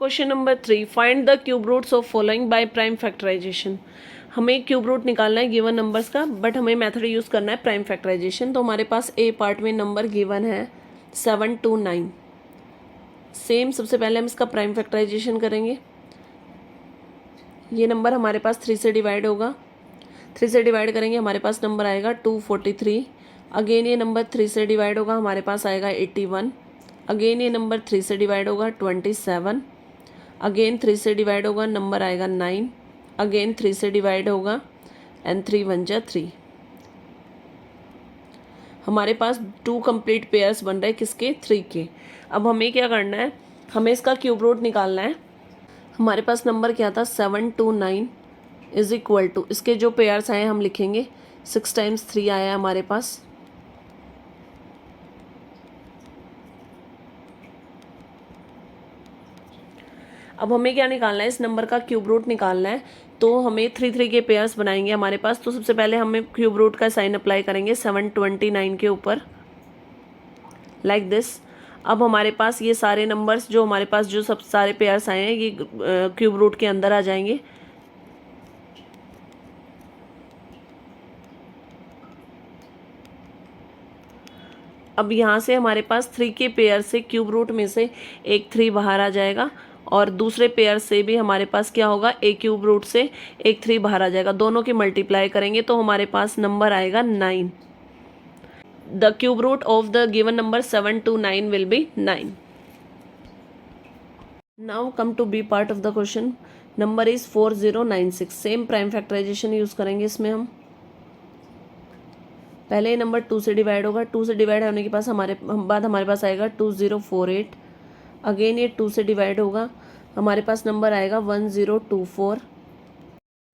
Question number 3, find the cube roots of following by prime factorisation. हमें cube root निकालना है given numbers का, but हमें method use करना है प्राइम फैक्टराइजेशन। तो हमारे पास ए पार्ट में नंबर गिवन है 7 to 9। सेम सबसे पहले हम इसका प्राइम फैक्टराइजेशन करेंगे। ये नंबर हमारे पास 3 से डिवाइड होगा, 3 से डिवाइड करेंगे हमारे पास नंबर आएगा 243। अगेन ये नंबर 3 से डिवाइड होगा, हमारे पास आएगा 81। अगेन ये नंबर 3 से डिवाइड होगा 27। अगेन 3 से डिवाइड होगा, नंबर आएगा 9। अगेन 3 से डिवाइड होगा एंड 3 1 जा 3। हमारे पास 2 कंप्लीट पेयर्स बन रहे हैं किसके, 3 के। अब हमें क्या करना है, हमें इसका क्यूब रूट निकालना है। हमारे पास नंबर क्या था, 7 to 9 इज इक्वल टू, इसके जो पेयर्स आए हम लिखेंगे 6 times 3 आया हमारे पास। अब हमें क्या निकालना है, इस नंबर का क्यूब रूट निकालना है। तो हमें 3 3 के पेयर्स बनाएंगे हमारे पास। तो सबसे पहले हमें क्यूब रूट का साइन अप्लाई करेंगे 729 के ऊपर, लाइक दिस। अब हमारे पास ये सारे नंबर्स जो हमारे पास जो सब सारे पेयर्स आए हैं ये क्यूब रूट के अंदर आ जाएंगे। अब यहाँ से हमारे पास 3 के पेयर से क्यूब रूट में से एक 3 बाहर आ जाएगा, और दूसरे पेयर से भी हमारे पास क्या होगा, ए क्यूब रूट से एक 3 बाहर आ जाएगा। दोनों की मल्टीप्लाई करेंगे तो हमारे पास नंबर आएगा 9। The cube root of the given number 7 to 9 will be 9। Now come to B part of the question. Number is 4096। Same prime factorisation use करेंगे इसमें हम। पहले ये नंबर 2 से डिवाइड होगा, 2 से डिवाइड होने के पास हमारे पास आएगा 2048। अगेन ये 2 से डिवाइड होगा, हमारे पास नंबर आएगा 1024।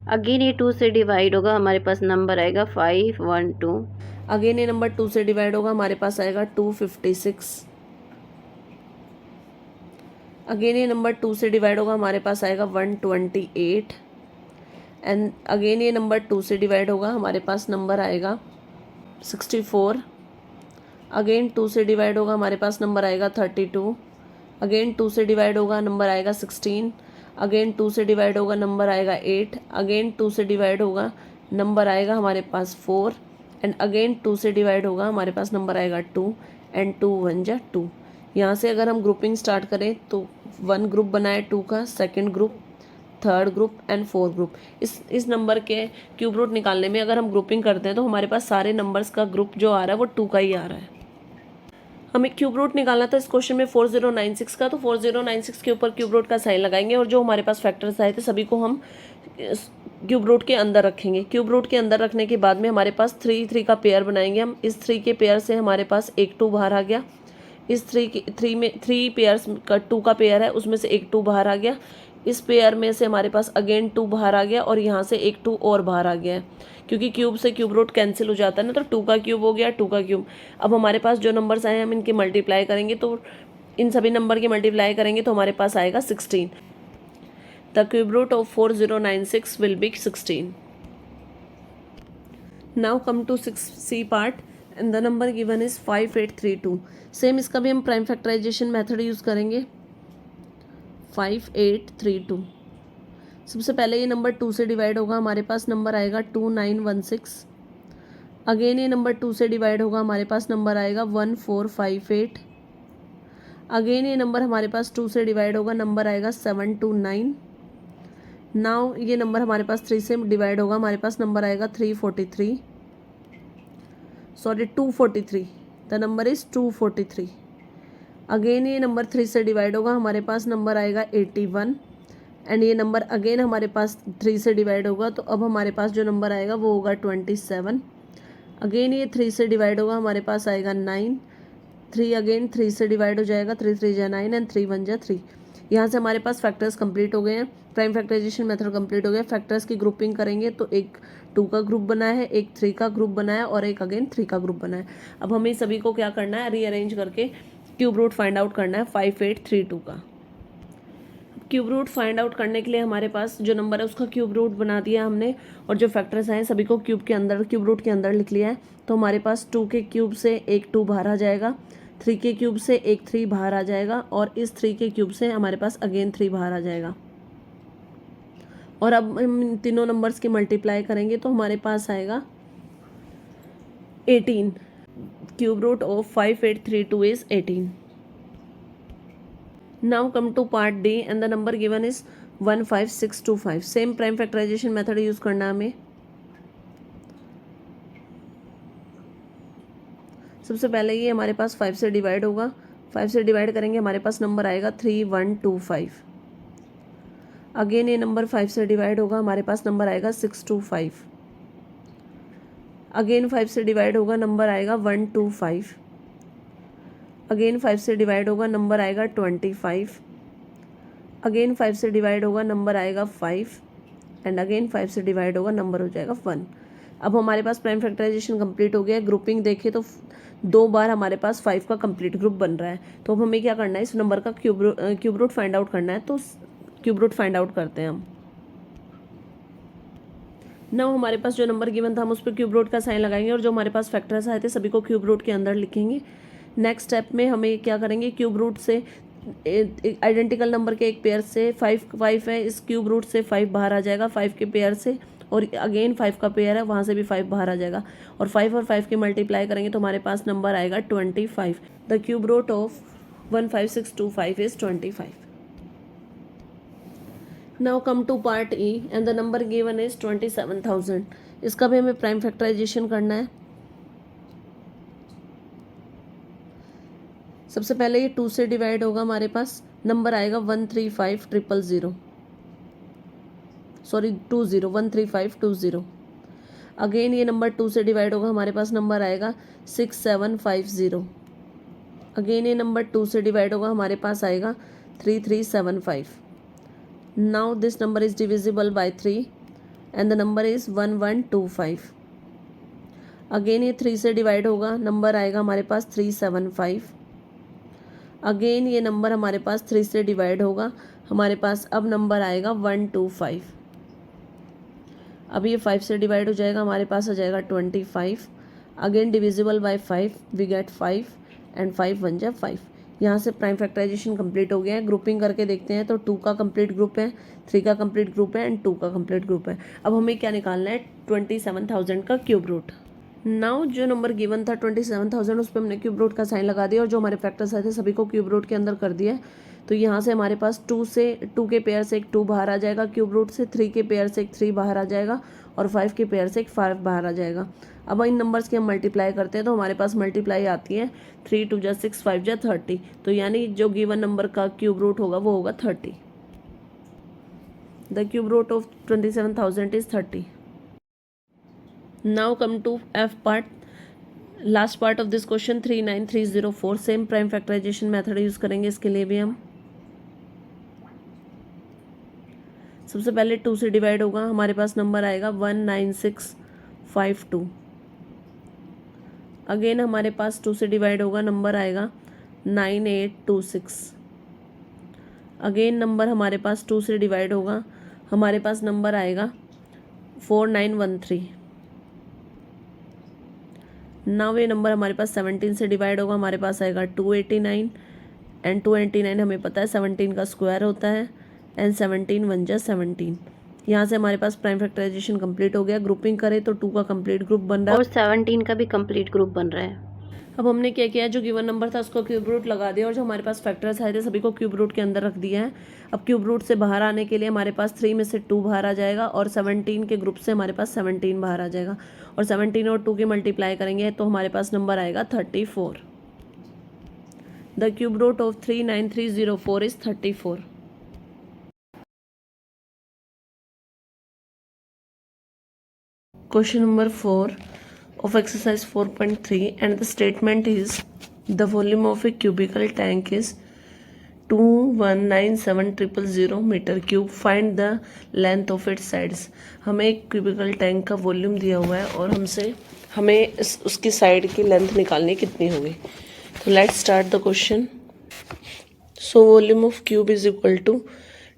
अगेन ये 2 से डिवाइड होगा, हमारे पास नंबर आएगा 512। अगेन ये नंबर 2 से डिवाइड होगा, हमारे पास आएगा 256। अगेन ये नंबर 2 से डिवाइड होगा, हमारे पास आएगा 128। एंड अगेन ये नंबर 2 से डिवाइड होगा, हमारे पास नंबर आएगा 64। अगेन 2 से डिवाइड होगा, हमारे पास नंबर आएगा 32। अगेन 2 से डिवाइड होगा, नंबर आएगा 16। अगेन 2 से डिवाइड होगा, नंबर आएगा 8। अगेन 2 से डिवाइड होगा, नंबर आएगा हमारे पास 4। एंड अगेन 2 से डिवाइड होगा, हमारे पास नंबर आएगा 2। एंड 2 1 जा 2। यहाँ से अगर हम ग्रुपिंग स्टार्ट करें तो 1 ग्रुप बनाए 2 का, second group, third group and fourth group. इस नंबर के क्यूब रूट निकालने में अगर हम ग्रुपिंग करते हैं तो हमारे पास सारे नंबर्स का ग्रुप जो आ रहा है वो 2 का ही आ रहा है। हमें क्यूब रूट निकालना था इस क्वेश्चन में 4096 का। तो 4096 के ऊपर क्यूब रूट का साइन लगाएंगे, और जो हमारे पास फैक्टर्स आए थे सभी को हम क्यूब रूट के अंदर रखेंगे। क्यूब रूट के अंदर रखने के बाद में हमारे पास 3 3 का पेयर बनाएंगे हम। इस 3 के पेयर से हमारे पास एक 2 बाहर आ गया। इस 3 पेयर्स का 2 का पेयर है, उसमें से एक 2 बाहर आ गया। इस पेयर में से हमारे पास अगेन 2 बाहर आ गया, और यहाँ से एक 2 और बाहर आ गया है, क्योंकि क्यूब से क्यूब रूट कैंसिल हो जाता है ना। तो 2 का क्यूब हो गया, 2 का क्यूब। अब हमारे पास जो नंबर्स आए हैं हम इनकी मल्टीप्लाई करेंगे, तो इन सभी नंबर की मल्टीप्लाई करेंगे तो हमारे पास आएगा 16। The cube root of 4096 will be 16। Now come to 6C part, and the number given is 5832। Same इसका भी हम प्राइम फैक्टराइजेशन मेथड यूज़ करेंगे। 5832। सबसे पहले ये नंबर 2 से डिवाइड होगा, हमारे पास नंबर आएगा 2916। अगेन ये नंबर 2 से डिवाइड होगा, हमारे पास नंबर आएगा 1458। अगेन ये नंबर हमारे पास 2 से डिवाइड होगा, नंबर आएगा 729। नाउ ये नंबर हमारे पास 3 से डिवाइड होगा, हमारे पास नंबर आएगा 243। The number is 243। अगेन ये नंबर 3 से डिवाइड होगा, हमारे पास नंबर आएगा 81। एंड ये नंबर अगेन हमारे पास 3 से डिवाइड होगा, तो अब हमारे पास जो नंबर आएगा वो होगा 27। अगेन ये 3 से डिवाइड होगा, हमारे पास आएगा 9। 3 अगेन 3 से डिवाइड हो जाएगा, 3 3 जा 9 एंड 3 1 जा 3। यहाँ से हमारे पास फैक्टर्स कंप्लीट हो गए हैं, प्राइम फैक्टराइजेशन मेथड कंप्लीट हो गया। फैक्टर्स की ग्रुपिंग करेंगे तो एक 2 का ग्रुप बना है, एक 3 का ग्रुप बना है, और एक अगेन 3 का ग्रुप बना है। अब हमें सभी को क्या करना है, रीअरेंज करके क्यूब रूट फाइंड आउट करना है 5832 का। क्यूब रूट फाइंड आउट करने के लिए हमारे पास जो नंबर है उसका क्यूब रूट बना दिया हमने, और जो फैक्टर्स हैं सभी को क्यूब रूट के अंदर लिख लिया है। तो हमारे पास 2 के क्यूब से एक 2 बाहर आ जाएगा, 3 के क्यूब से एक 3 बाहर आ जाएगा और इस 3 के क्यूब से हमारे पास अगेन 3 बाहर आ जाएगा। और अब हम इन तीनों नंबर्स की मल्टीप्लाई करेंगे तो हमारे पास आएगा 18। Cube root of 5832 is 18। Now come to part D and the number given is 15625। Same prime factorisation method use करना है हमें। सबसे पहले ये हमारे पास 5 से डिवाइड होगा, 5 से डिवाइड करेंगे हमारे पास नंबर आएगा 3125। अगेन ये नंबर 5 से डिवाइड होगा, हमारे पास नंबर आएगा 625। अगेन 5 से डिवाइड होगा, नंबर आएगा 125। अगेन 5 से डिवाइड होगा, नंबर आएगा 25। अगेन 5 से डिवाइड होगा, नंबर आएगा 5 एंड अगेन 5 से डिवाइड होगा, नंबर हो जाएगा 1। अब हमारे पास प्राइम फैक्टराइजेशन कंप्लीट हो गया है। ग्रुपिंग देखें तो 2 बार हमारे पास 5 का कंप्लीट ग्रुप बन रहा है। तो अब हमें क्या करना है, इस नंबर का क्यूब रूट फाइंड आउट करना है। तो क्यूब रूट फाइंड आउट करते हैं हम। नाउ हमारे पास जो नंबर गिवन था हम उस पर क्यूब रूट का साइन लगाएंगे और जो हमारे पास फैक्टर्स आए थे सभी को क्यूब रूट के अंदर लिखेंगे। नेक्स्ट स्टेप में हमें क्या करेंगे, क्यूब रूट से आइडेंटिकल नंबर के एक पेयर से 5 है, इस क्यूब रूट से 5 बाहर आ जाएगा 5 के पेयर से, और अगेन 5 का पेयर है वहाँ से भी 5 बाहर आ जाएगा और 5 और 5 की मल्टीप्लाई करेंगे तो हमारे पास नंबर आएगा 25। The cube root of 15625 is 25। Now come to part E and the number given is 27,000। इसका भी हमें प्राइम फैक्टराइजेशन करना है। सबसे पहले ये 2 से डिवाइड होगा, हमारे पास नंबर आएगा 135,000। सॉरी 13520। अगेन ये नंबर 2 से डिवाइड होगा, हमारे पास नंबर आएगा 6750। अगेन ये नंबर 2 से डिवाइड होगा, हमारे पास आएगा 3375। Now this number is divisible by 3 and the number is 1125। Again ये 3 से डिवाइड होगा, नंबर आएगा हमारे पास 375। अगेन ये नंबर हमारे पास 3 से डिवाइड होगा, हमारे पास अब नंबर आएगा 125। अब ये 5 से डिवाइड हो जाएगा, हमारे पास आ जाएगा 25। Again divisible by 5 we get 5 and 5 1 जा 5। यहाँ से प्राइम फैक्टराइजेशन कंप्लीट हो गया है। ग्रुपिंग करके देखते हैं तो 2 का कंप्लीट ग्रुप है, 3 का कंप्लीट ग्रुप है एंड 2 का कंप्लीट ग्रुप है। अब हमें क्या निकालना है, 27,000 का क्यूब रूट। नाउ जो नंबर गिवन था 27,000 उस पर हमने क्यूब रूट का साइन लगा दिया और जो हमारे फैक्टर्स आए थे सभी को क्यूब रूट के अंदर कर दिया। तो यहाँ से हमारे पास 2 के पेयर से एक 2 बाहर आ जाएगा क्यूब रूट से, 3 के पेयर से एक 3 बाहर आ जाएगा और 5 के पेयर से एक 5 बाहर आ जाएगा। अब इन नंबर्स की हम मल्टीप्लाई करते हैं तो हमारे पास मल्टीप्लाई आती है 3 2 जा 6 5 जा 30। तो यानी जो गिवन नंबर का क्यूब रूट होगा वो होगा 30। The cube root of 27,000 is 30। Now come to F part, last part of this question 39304। Same prime factorisation method use करेंगे इसके लिए भी हम। सबसे पहले 2 से डिवाइड होगा, हमारे पास नंबर आएगा 19652। अगेन हमारे पास 2 से डिवाइड होगा, नंबर आएगा 9826। अगेन नंबर हमारे पास 2 से डिवाइड होगा, हमारे पास नंबर आएगा 4913। नाउ ये नंबर हमारे पास 17 से डिवाइड होगा, हमारे पास आएगा 289 एंड 289 हमें पता है 17 का स्क्वायर होता है एंड 17 1 जा 17। यहाँ से हमारे पास प्राइम फैक्टराइजेशन कंप्लीट हो गया। ग्रुपिंग करें तो 2 का कंप्लीट ग्रुप बन रहा है और 17 का भी कंप्लीट ग्रुप बन रहा है। अब हमने क्या किया, जो गिवन नंबर था उसको क्यूब रूट लगा दिया और जो हमारे पास फैक्टर्स आए थे सभी को क्यूब रूट के अंदर रख दिया है। अब क्यूब रूट से बाहर आने के लिए हमारे पास 3 में से 2 बाहर आ जाएगा और 17 के ग्रुप से हमारे पास 17 बाहर आ जाएगा और 17 और 2 की मल्टीप्लाई करेंगे तो हमारे पास नंबर आएगा 34। The cube root of 39304 is 34। Question number 4 of exercise 4.3 and the statement is the volume of a cubical tank is 2197000 meter cube. Find the length of its sides. हमें एक क्यूबिकल टैंक का volume दिया हुआ है और हमें उसकी side की लेंथ निकालनी कितनी होगी। तो let's start the question. So volume of cube is equal to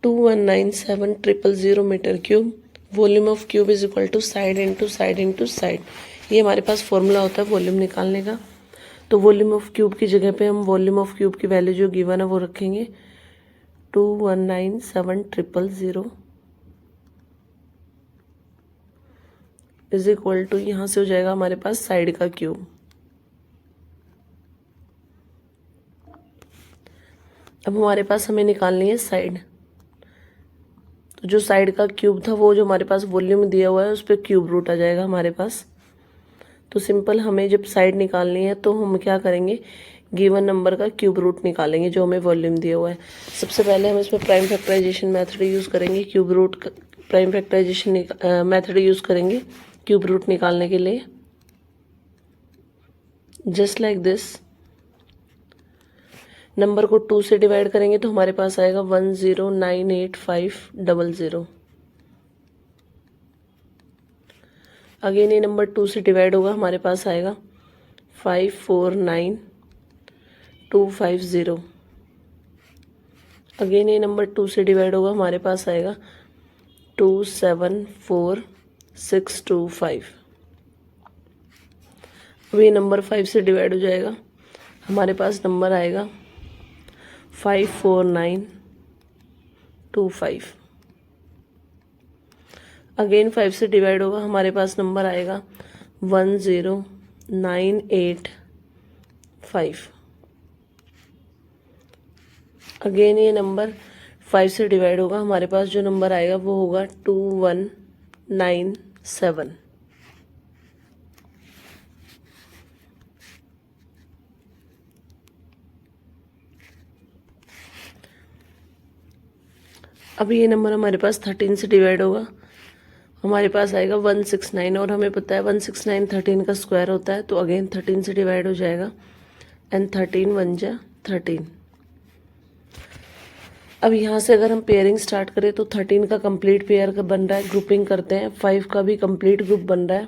2197000 metre cube. Volume of cube is equal to side into side into side. ये हमारे पास फॉर्मूला होता है वॉल्यूम निकालने का। तो वॉल्यूम ऑफ क्यूब की जगह पे हम वॉल्यूम ऑफ क्यूब की वैल्यू जो गिवन है वो रखेंगे 2197000 इज इक्वल टू, यहाँ से हो जाएगा हमारे पास साइड का क्यूब। अब हमारे पास हमें निकालनी है साइड। तो जो साइड का क्यूब था वो जो हमारे पास वॉल्यूम दिया हुआ है उस पर क्यूब रूट आ जाएगा हमारे पास। तो सिंपल हमें जब साइड निकालनी है तो हम क्या करेंगे, गिवन नंबर का क्यूब रूट निकालेंगे जो हमें वॉल्यूम दिया हुआ है। सबसे पहले हम इसमें प्राइम फैक्टराइजेशन मेथड यूज़ करेंगे, cube root prime factorisation method use करेंगे क्यूब रूट निकालने के लिए। जस्ट लाइक दिस, नंबर को 2 से डिवाइड करेंगे तो हमारे पास आएगा 1098500। अगेन ये नंबर 2 से डिवाइड होगा, हमारे पास आएगा 549250। अगेन ये नंबर 2 से डिवाइड होगा, हमारे पास आएगा 274625। अब ये नंबर 5 से डिवाइड हो जाएगा, हमारे पास नंबर आएगा 54925। अगेन 5 से डिवाइड होगा, हमारे पास नंबर आएगा 10985। अगेन ये नंबर 5 से डिवाइड होगा, हमारे पास जो नंबर आएगा वो होगा 2197। अब ये नंबर हमारे पास 13 से डिवाइड होगा, हमारे पास आएगा 169 और हमें पता है 169 13 का स्क्वायर होता है। तो अगेन 13 से डिवाइड हो जाएगा एंड 13 1 जा 13। अब यहाँ से अगर हम पेयरिंग स्टार्ट करें तो 13 का कंप्लीट पेयर का बन रहा है, ग्रुपिंग करते हैं, 5 का भी कंप्लीट ग्रुप बन रहा है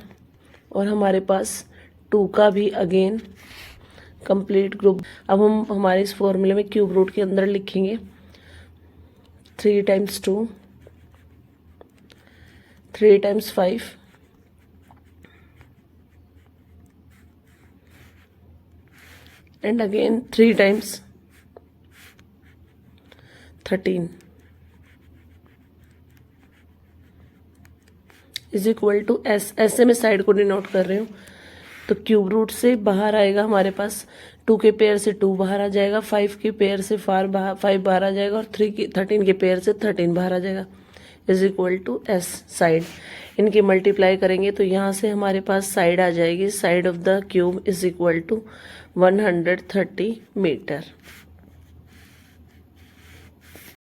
और हमारे पास 2 का भी अगेन कंप्लीट ग्रुप। अब हम हमारे इस फॉर्मूले में क्यूब रूट के अंदर लिखेंगे 3 times 2, 3 times 5, and again 3 times 13 is equal to S. ऐसे मैं साइड को डिनोट कर रही हूँ। तो क्यूब रूट से बाहर आएगा हमारे पास 2 के पेयर से 2 बाहर आ जाएगा, 5 के पेयर से 5 बाहर आ जाएगा और 13 के पेयर से 13 बाहर आ जाएगा is equal to S side. इनकी मल्टीप्लाई करेंगे तो यहाँ से हमारे पास साइड आ जाएगी, side of the cube is equal to 130 metre.